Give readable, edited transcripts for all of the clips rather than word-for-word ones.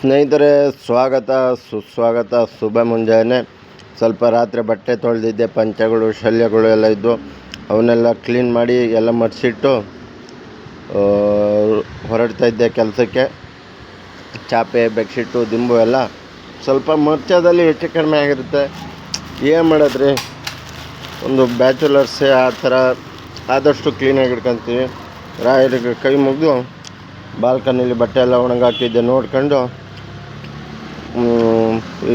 ಸ್ನೇಹಿತರೆ, ಸ್ವಾಗತ ಸುಸ್ವಾಗತ. ಶುಭ ಮುಂಜಾನೆ. ಸ್ವಲ್ಪ ರಾತ್ರಿ ಬಟ್ಟೆ ತೊಳೆದಿದ್ದೆ, ಪಂಚೆಗಳು ಶಲ್ಯಗಳು ಎಲ್ಲ ಇದ್ದು ಅವನ್ನೆಲ್ಲ ಕ್ಲೀನ್ ಮಾಡಿ ಎಲ್ಲ ಮಡಿಸಿಟ್ಟು ಹೊರಡ್ತಾ ಇದ್ದೆ ಕೆಲಸಕ್ಕೆ. ಚಾಪೆ, ಬೆಡ್ಶೀಟು, ದಿಂಬು ಎಲ್ಲ ಸ್ವಲ್ಪ ಮರ್ಚದಲ್ಲಿ ಹೆಚ್ಚು ಕಡಿಮೆ ಆಗಿರುತ್ತೆ. ಏನು ಮಾಡೋದ್ರಿ, ಒಂದು ಬ್ಯಾಚುಲರ್ಸೇ ಆ ಥರ ಆದಷ್ಟು ಕ್ಲೀನಾಗಿ ಇಟ್ಕೊತೀವಿ. ರಾಯರಿಗೆ ಕೈ ಮುಗಿದು ಬಾಲ್ಕನಿಲಿ ಬಟ್ಟೆ ಎಲ್ಲ ಒಣಗಾಕಿದ್ದೆ ನೋಡ್ಕೊಂಡು,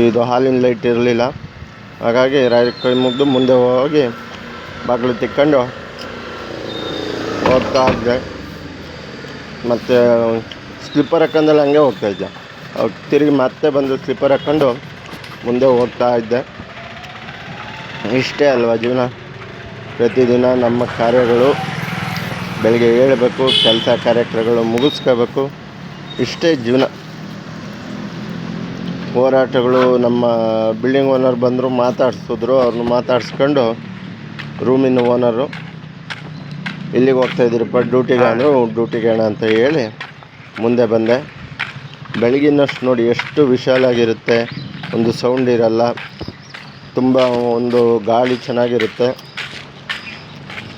ಇದು ಹಾಲಿನ ಲೈಟ್ ಇರಲಿಲ್ಲ, ಹಾಗಾಗಿ ರಾಯರಿಗೆ ಕೈ ಮುಗಿದು ಮುಂದೆ ಹೋಗಿ ಬಾಗಿಲು ತಿಕ್ಕೊಂಡು ಹೋಗ್ತಾ ಇದ್ದೆ. ಮತ್ತು ಸ್ಲಿಪ್ಪರ್ ಹಾಕೊಂಡಲ್ಲಿ ಹಂಗೆ ಹೋಗ್ತಾಯಿದ್ದೆ. ತಿರುಗಿ ಮತ್ತೆ ಬಂದು ಸ್ಲಿಪ್ಪರ್ ಹಾಕ್ಕೊಂಡು ಮುಂದೆ ಹೋಗ್ತಾ ಇದ್ದೆ. ಇಷ್ಟೇ ಅಲ್ವಾ ಜೀವನ. ಪ್ರತಿದಿನ ನಮ್ಮ ಕಾರ್ಯಗಳು, ಬೆಳಗ್ಗೆ ಏಳಬೇಕು, ಕೆಲಸ ಕಾರ್ಯಕ್ರಮಗಳು ಮುಗಿಸ್ಕೋಬೇಕು. ಇಷ್ಟೇ ಜೀವನ. ಹೋರಾಟಗಳು. ನಮ್ಮ ಬಿಲ್ಡಿಂಗ್ ಓನರ್ ಬಂದರು, ಮಾತಾಡಿಸಿದ್ರು. ಅವ್ರನ್ನ ಮಾತಾಡಿಸ್ಕೊಂಡು ರೂಮಿನ ಓನರು ಇಲ್ಲಿಗೆ ಹೋಗ್ತಾಯಿದ್ದೀರಪ್ಪ ಡ್ಯೂಟಿಗೆ ಅಂದರು. ಡ್ಯೂಟಿಗೆ ಅಣ್ಣ ಅಂತ ಹೇಳಿ ಮುಂದೆ ಬಂದೆ. ಬೆಳಗಿನಷ್ಟು ನೋಡಿ ಎಷ್ಟು ವಿಶಾಲಾಗಿರುತ್ತೆ. ಒಂದು ಸೌಂಡ್ ಇರಲ್ಲ, ತುಂಬ ಒಂದು ಗಾಳಿ ಚೆನ್ನಾಗಿರುತ್ತೆ.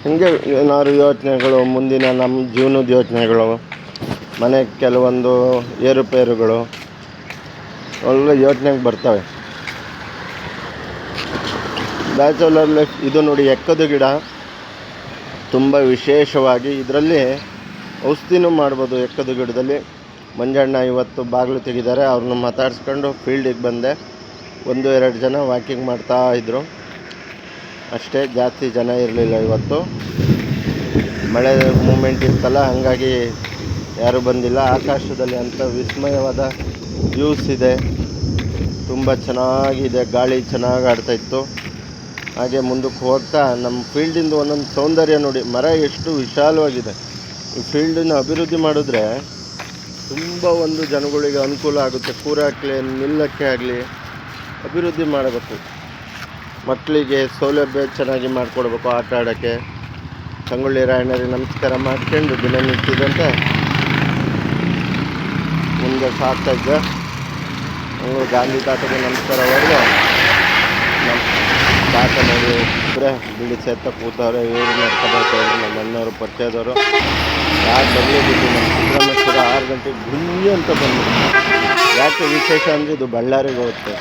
ಹೀಗೆ ಏನಾದ್ರು ಯೋಚನೆಗಳು, ಮುಂದಿನ ನಮ್ಮ ಜೀವನದ ಯೋಚನೆಗಳು, ಮನೆಗೆ ಕೆಲವೊಂದು ಏರುಪೇರುಗಳು ಒಳ್ಳೆ ಯೋಚನೆಗೆ ಬರ್ತವೆ. ಬ್ಯಾಚುಲರ್ ಲೈಫ್ ಇದು ನೋಡಿ. ಎಕ್ಕದ ಗಿಡ ತುಂಬ ವಿಶೇಷವಾಗಿ, ಇದರಲ್ಲಿ ಔಷಧಿನೂ ಮಾಡ್ಬೋದು. ಎಕ್ಕದ ಗಿಡದಲ್ಲಿ ಮಂಜಣ್ಣ ಇವತ್ತು ಬಾಗಿಲು ತೆಗಿದ್ದಾರೆ. ಅವ್ರನ್ನ ಮಾತಾಡಿಸ್ಕೊಂಡು ಫೀಲ್ಡಿಗೆ ಬಂದೆ. 1-2 ಜನ ವಾಕಿಂಗ್ ಮಾಡ್ತಾಯಿದ್ರು ಅಷ್ಟೇ, ಜಾಸ್ತಿ ಜನ ಇರಲಿಲ್ಲ ಇವತ್ತು. ಮಳೆ ಮೂಮೆಂಟ್ ಇತ್ತಲ್ಲ, ಹಾಗಾಗಿ ಯಾರೂ ಬಂದಿಲ್ಲ. ಆಕಾಶದಲ್ಲಿ ಅಂಥ ವಿಸ್ಮಯವಾದ ವ್ಯೂಸ್ ಇದೆ, ತುಂಬ ಚೆನ್ನಾಗಿದೆ. ಗಾಳಿ ಚೆನ್ನಾಗಿ ಆಡ್ತಾಯಿತ್ತು. ಹಾಗೆ ಮುಂದಕ್ಕೆ ಹೋಗ್ತಾ ನಮ್ಮ ಫೀಲ್ಡಿಂದು ಒಂದೊಂದು ಸೌಂದರ್ಯ ನೋಡಿ. ಮರ ಎಷ್ಟು ವಿಶಾಲವಾಗಿದೆ. ಈ ಫೀಲ್ಡನ್ನು ಅಭಿವೃದ್ಧಿ ಮಾಡಿದ್ರೆ ತುಂಬ ಒಂದು ಜನಗಳಿಗೆ ಅನುಕೂಲ ಆಗುತ್ತೆ. ಕೂರಕ್ಕೆ, ನಿಲ್ಲಕ್ಕೆ ಆಗಲಿ ಅಭಿವೃದ್ಧಿ ಮಾಡಬೇಕು. ಮಕ್ಕಳಿಗೆ ಸೌಲಭ್ಯ ಚೆನ್ನಾಗಿ ಮಾಡಿಕೊಡ್ಬೇಕು. ಆಟ ಆಡೋಕ್ಕೆ ಸಂಗೊಳ್ಳಿ ರಾಯಣ್ಣರಿಗೆ ನಮಸ್ಕಾರ ಮಾಡ್ಕೊಂಡು ದಿನನಿತ್ಯದಂತೆ ಮುಂದೆ ಸಾಕ್ತಾಯಿದ್ದೆ. ಗಾಂಧಿ ತಾತಗೆ ನಮಸ್ಕಾರ ಹೊಡೆದು ನಮ್ಮ ತಾತ ನೋಡಿ ಇಬ್ಬರೇ ಬಿಳಿ ಸೇತ ಕೂತವ್ರೆ. ಇವರು ನಡ್ಕೊಬರ್ತಾಯಿದ್ರು, ನಮ್ಮ ಅಣ್ಣವರು ಪರಿಚಯದವರು. ಯಾರು ಬರಲಿದ್ದು ನಮ್ಮ ಸಿದ್ದರಾಮೇಶ್ವರ 6 ಗಂಟೆಗೆ ಗುಂಜಿ ಅಂತ ಬಂದರು. ಯಾಕೆ ವಿಶೇಷ ಅಂದರೆ ಇದು ಬಳ್ಳಾರಿಗೆ ಹೋಗುತ್ತೆ.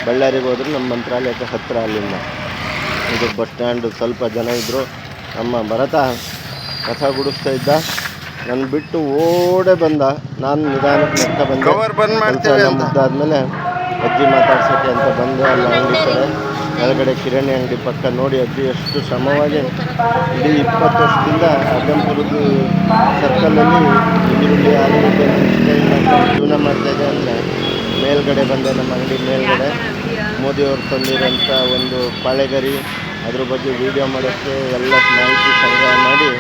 ಬಳ್ಳಾರಿಗೆ ಹೋದ್ರೆ ನಮ್ಮ ಮಂತ್ರಾಲಯಕ್ಕೆ ಹತ್ತಿರ ಅಲ್ಲಿಂದ. ಇದು ಬಸ್ ಸ್ಟ್ಯಾಂಡು. ಸ್ವಲ್ಪ ಜನ ಇದ್ದರು. ನಮ್ಮ ಭರತ ಕಸ ಗುಡಿಸ್ತಾ ಇದ್ದ. ನನ್ನ ಬಿಟ್ಟು ಓಡೇ ಬಂದ. ನಾನು ನಿಧಾನಕ್ಕೆ ನೆಕ್ಕ ಬಂದೆ. ಮುದ್ದಾದ್ಮೇಲೆ ಅಜ್ಜಿ ಮಾತಾಡ್ಸೋಕ್ಕೆ ಅಂತ ಬಂದೆ. ಅಲ್ಲಿ ಅಂಗಡಿ ಕಡೆ ಕೆಳಗಡೆ ಕಿರಾಣಿ ಅಂಗಡಿ ಪಕ್ಕ ನೋಡಿ ಅಜ್ಜಿ ಎಷ್ಟು ಶ್ರಮವಾಗಿ ಇಡೀ 20 ವರ್ಷದಿಂದ ಅಜ್ಜಂಪುರದ ಸರ್ಕಲಲ್ಲಿ ಈರುಳ್ಳಿ, ಆಲೂಗಡ್ಡೆ, ಮೆಣಸಿನಕಾಯಿ ಜೀವನ ಮಾಡ್ತಾಯಿದೆ. ಅಂದರೆ ಮೇಲ್ಗಡೆ ಬಂದೆ. ನಮ್ಮ ಅಂಗಡಿ ಮೇಲ್ಗಡೆ ಮೋದಿಯವರು ತಂದಿರೋಂಥ ಒಂದು ಪಾಳೆಗರಿ, ಅದ್ರ ಬಗ್ಗೆ ವೀಡಿಯೋ ಮಾಡೋಕ್ಕೆ ಎಲ್ಲ ಮಾಹಿತಿ ಸಂಗ್ರಹ ಮಾಡಿ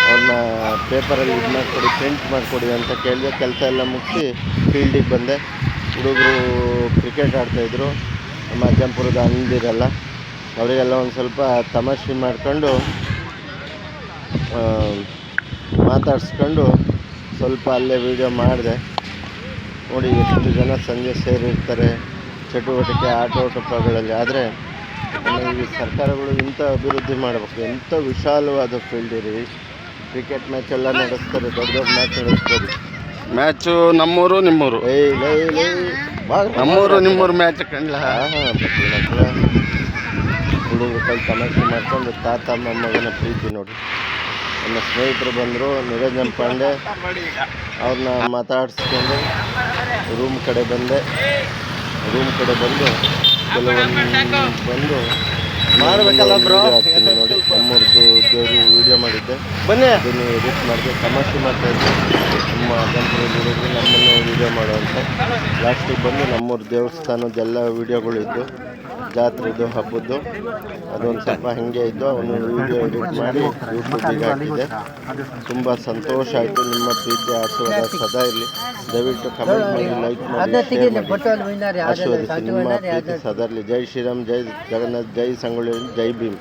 ಅವ್ರನ್ನ ಪೇಪರಲ್ಲಿ ಇದು ಮಾಡಿಕೊಡಿ, ಪ್ರಿಂಟ್ ಮಾಡಿಕೊಡಿ ಅಂತ ಕೇಳಿದೆ. ಕೆಲಸ ಎಲ್ಲ ಮುಗಿಸಿ ಫೀಲ್ಡಿಗೆ ಬಂದೆ. ಹುಡುಗರು ಕ್ರಿಕೆಟ್ ಆಡ್ತಾಯಿದ್ರು. ನಮ್ಮ ಅಜ್ಜಂಪುರದ ಅಂದಿರಲ್ಲ, ಅವರಿಗೆಲ್ಲ ಒಂದು ಸ್ವಲ್ಪ ತಮಾಷೆ ಮಾಡ್ಕೊಂಡು ಮಾತಾಡಿಸ್ಕೊಂಡು ಸ್ವಲ್ಪ ಅಲ್ಲೇ ವೀಡಿಯೋ ಮಾಡಿದೆ. ನೋಡಿ ಎಷ್ಟು ಜನ ಸಂಜೆ ಸೇರಿರ್ತಾರೆ ಚಟುವಟಿಕೆ, ಆಟೋಟಗಳಲ್ಲಿ. ಆದರೆ ಈ ಸರ್ಕಾರಗಳು ಇಂಥ ಅಭಿವೃದ್ಧಿ ಮಾಡಬೇಕು. ಎಂಥ ವಿಶಾಲವಾದ ಫೀಲ್ಡ್ ಇರಿ. ಕ್ರಿಕೆಟ್ ಮ್ಯಾಚ್ ಎಲ್ಲ ನಡೆಸ್ತಾರೆ, ದೊಡ್ಡ ದೊಡ್ಡ ಮ್ಯಾಚ್ ನಡೆಸ್ತಾರೆ. ಮ್ಯಾಚು ನಮ್ಮೂರು ನಿಮ್ಮೂರು, ನಮ್ಮೂರು ನಿಮ್ಮೂರು ಮ್ಯಾಚ್ ಕಂಡ್ಲ. ಹುಡುಗರು ಕೈ ತಮಾಷೆ ಮಾಡ್ಕೊಂಡು ತಾತ ಮೊಮ್ಮಗನ ಪ್ರೀತಿ ನೋಡಿ. ನನ್ನ ಸ್ನೇಹಿತರು ಬಂದರು, ನಿರಂಜನ್ ಪಾಂಡೆ. ಅವ್ರನ್ನ ಮಾತಾಡಿಸ್ಕೊಂಡು ರೂಮ್ ಕಡೆ ಬಂದೆ. ರೂಮ್ ಕಡೆ ಬಂದು ಕೆಲವೊಂದು ಬಂದು ಮಾಡಬೇಕಲ್ಲ ಬ್ರೋ ಆಗ್ತೀನಿ ನೋಡಿ. ನಮ್ಮೂರದ್ದು ದೇವರು ವೀಡಿಯೋ ಮಾಡಿದ್ದೆ, ಬನ್ನಿ ಅದನ್ನು ಎಡಿಟ್ ಮಾಡಿದೆ. ತಮಾಷೆ ಮಾಡ್ತಾಯಿದ್ದೆ. ನಮ್ಮ ಅಜ್ಜಂಪುರದಲ್ಲಿ ಹುಡುಗರು ನಮ್ಮನ್ನು ವೀಡಿಯೋ ಮಾಡುವಂಥ. ಲಾಸ್ಟಿಗೆ ಬಂದು ನಮ್ಮೂರ ದೇವಸ್ಥಾನದ್ದೆಲ್ಲ ವೀಡಿಯೋಗಳಿದ್ದು, ಜಾತ್ರೆದು, ಹಬ್ಬದ್ದು ಅದೊಂದು ಸ್ವಲ್ಪ ಹಾಗೆ ಇದ್ದು ಅವನು ವೀಡಿಯೋ ಎಡಿಟ್ ಮಾಡಿ ಯೂಟ್ಯೂಬಿಗೆ ಹಾಕಿದೆ. ತುಂಬ ಸಂತೋಷ ಆಯಿತು. ನಿಮ್ಮ ಪ್ರೀತಿ ಆಶೀರ್ವಾದ ಸದಾ ಇರಲಿ. ದಯವಿಟ್ಟು ಕಮೆಂಟ್ ಮಾಡಿ, ಲೈಕ್ ಮಾಡಿ, ಶೇರ್ ಮಾಡಿ, ಆಶೀರ್ವದಿಸಿ. ನಿಮ್ಮ ಪ್ರೀತಿ ಸದಾ ಇರಲಿ. ಜೈ ಶ್ರೀರಾಮ್, ಜೈ ಜಗನ್ನಾಥ್, ಜೈ ಸಂಗೊಳ್ಳಿ, ಜೈ ಭೀಮ್.